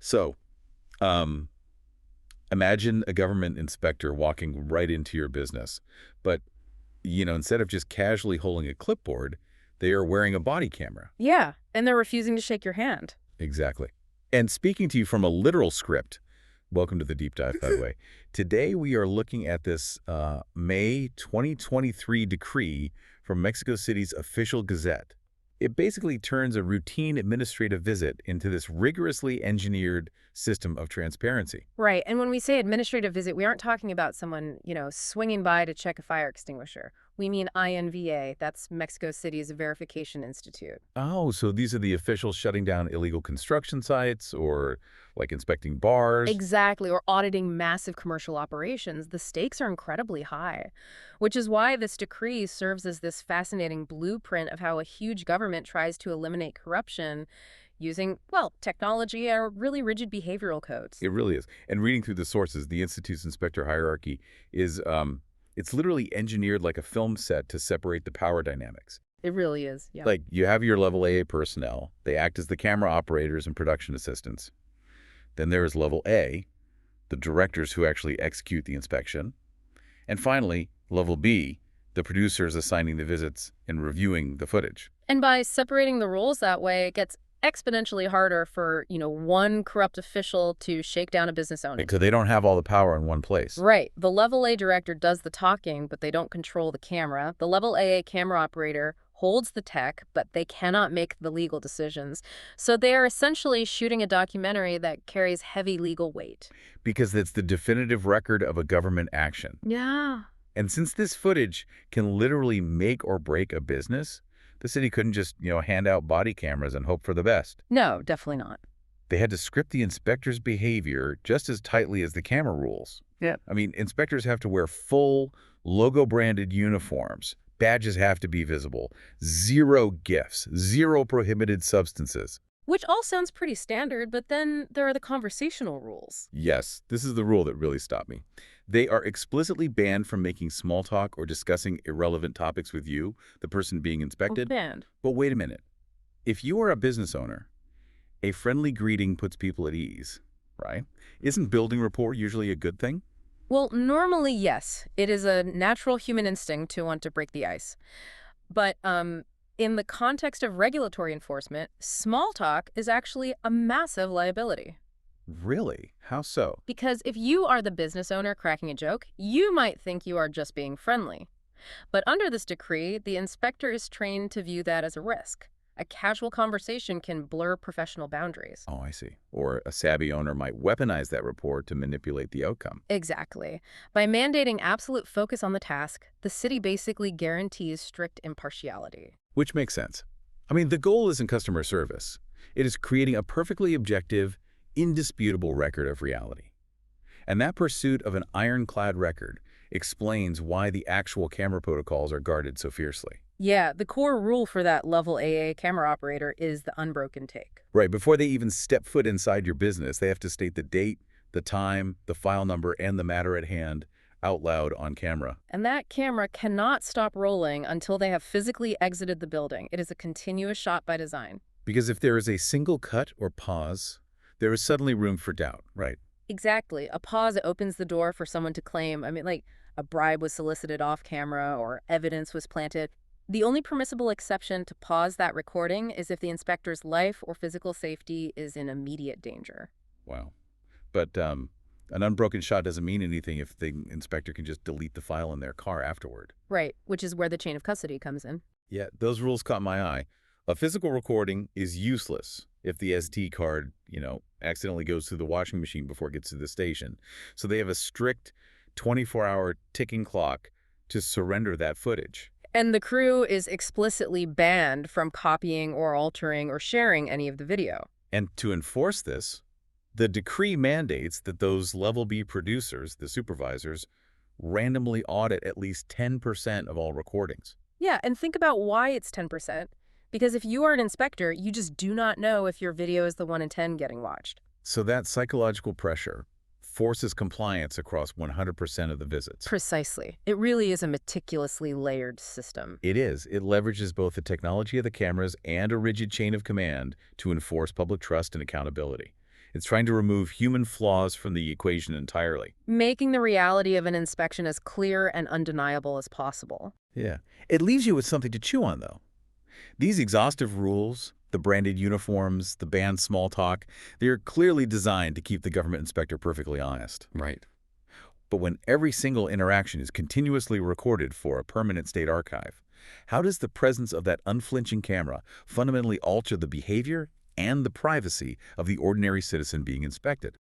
So, um, imagine a government inspector walking right into your business, but, instead of just casually holding a clipboard, they are wearing a body camera. Yeah, and they're refusing to shake your hand. Exactly. And speaking to you from a literal script, welcome to the deep dive, by the way. Today we are looking at this May 2023 decree from Mexico City's official gazette. It basically turns a routine administrative visit into this rigorously engineered system of transparency. Right, and when we say administrative visit, we aren't talking about someone, swinging by to check a fire extinguisher. We mean INVEA, that's Mexico City's Verification Institute. Oh, so these are the officials shutting down illegal construction sites or like inspecting bars? Exactly, or auditing massive commercial operations. The stakes are incredibly high, which is why this decree serves as this fascinating blueprint of how a huge government tries to eliminate corruption using, well, technology or really rigid behavioral codes. It really is. And reading through the sources, the Institute's inspector hierarchy is, it's literally engineered like a film set to separate the power dynamics. It really is, yeah. Like, you have your level AA personnel. They act as the camera operators and production assistants. Then there is level A, the directors who actually execute the inspection. And finally, level B, the producers assigning the visits and reviewing the footage. And by separating the roles that way, it gets exponentially harder for, one corrupt official to shake down a business owner. So they don't have all the power in one place. Right. The level A director does the talking, but they don't control the camera. The level AA camera operator holds the tech, but they cannot make the legal decisions. So they are essentially shooting a documentary that carries heavy legal weight. Because it's the definitive record of a government action. Yeah. And since this footage can literally make or break a business, the city couldn't just, hand out body cameras and hope for the best. No, definitely not. They had to script the inspector's behavior just as tightly as the camera rules. Yeah. I mean, inspectors have to wear full logo-branded uniforms. Badges have to be visible. Zero gifts. Zero prohibited substances. Which all sounds pretty standard, but then there are the conversational rules. Yes, this is the rule that really stopped me. They are explicitly banned from making small talk or discussing irrelevant topics with you, the person being inspected. Banned. But wait a minute. If you are a business owner, a friendly greeting puts people at ease, right? Isn't building rapport usually a good thing? Well, normally, yes. It is a natural human instinct to want to break the ice. But in the context of regulatory enforcement, small talk is actually a massive liability. Really? How so? Because if you are the business owner cracking a joke, you might think you are just being friendly. But under this decree, the inspector is trained to view that as a risk. A casual conversation can blur professional boundaries. Oh, I see. Or a savvy owner might weaponize that rapport to manipulate the outcome. Exactly. By mandating absolute focus on the task, the city basically guarantees strict impartiality. Which makes sense. I mean, the goal isn't customer service. It is creating a perfectly objective, indisputable record of reality. And that pursuit of an ironclad record explains why the actual camera protocols are guarded so fiercely. Yeah, the core rule for that level AA camera operator is the unbroken take. Right, before they even step foot inside your business, they have to state the date, the time, the file number, and the matter at hand out loud on camera. And that camera cannot stop rolling until they have physically exited the building. It is a continuous shot by design. Because if there is a single cut or pause, there is suddenly room for doubt, right? Exactly. A pause opens the door for someone to claim, like a bribe was solicited off camera or evidence was planted. The only permissible exception to pause that recording is if the inspector's life or physical safety is in immediate danger. Wow. But an unbroken shot doesn't mean anything if the inspector can just delete the file in their car afterward. Right, which is where the chain of custody comes in. Yeah, those rules caught my eye. A physical recording is useless if the SD card, accidentally goes through the washing machine before it gets to the station. So they have a strict 24-hour ticking clock to surrender that footage. And the crew is explicitly banned from copying or altering or sharing any of the video. And to enforce this, the decree mandates that those level B producers, the supervisors, randomly audit at least 10% of all recordings. Yeah, and think about why it's 10%. Because if you are an inspector, you just do not know if your video is the 1 in 10 getting watched. So that psychological pressure forces compliance across 100% of the visits. Precisely. It really is a meticulously layered system. It is. It leverages both the technology of the cameras and a rigid chain of command to enforce public trust and accountability. It's trying to remove human flaws from the equation entirely. Making the reality of an inspection as clear and undeniable as possible. Yeah. It leaves you with something to chew on, though. These exhaustive rules, the branded uniforms, the banned small talk, they're clearly designed to keep the government inspector perfectly honest. Right. But when every single interaction is continuously recorded for a permanent state archive, how does the presence of that unflinching camera fundamentally alter the behavior and the privacy of the ordinary citizen being inspected?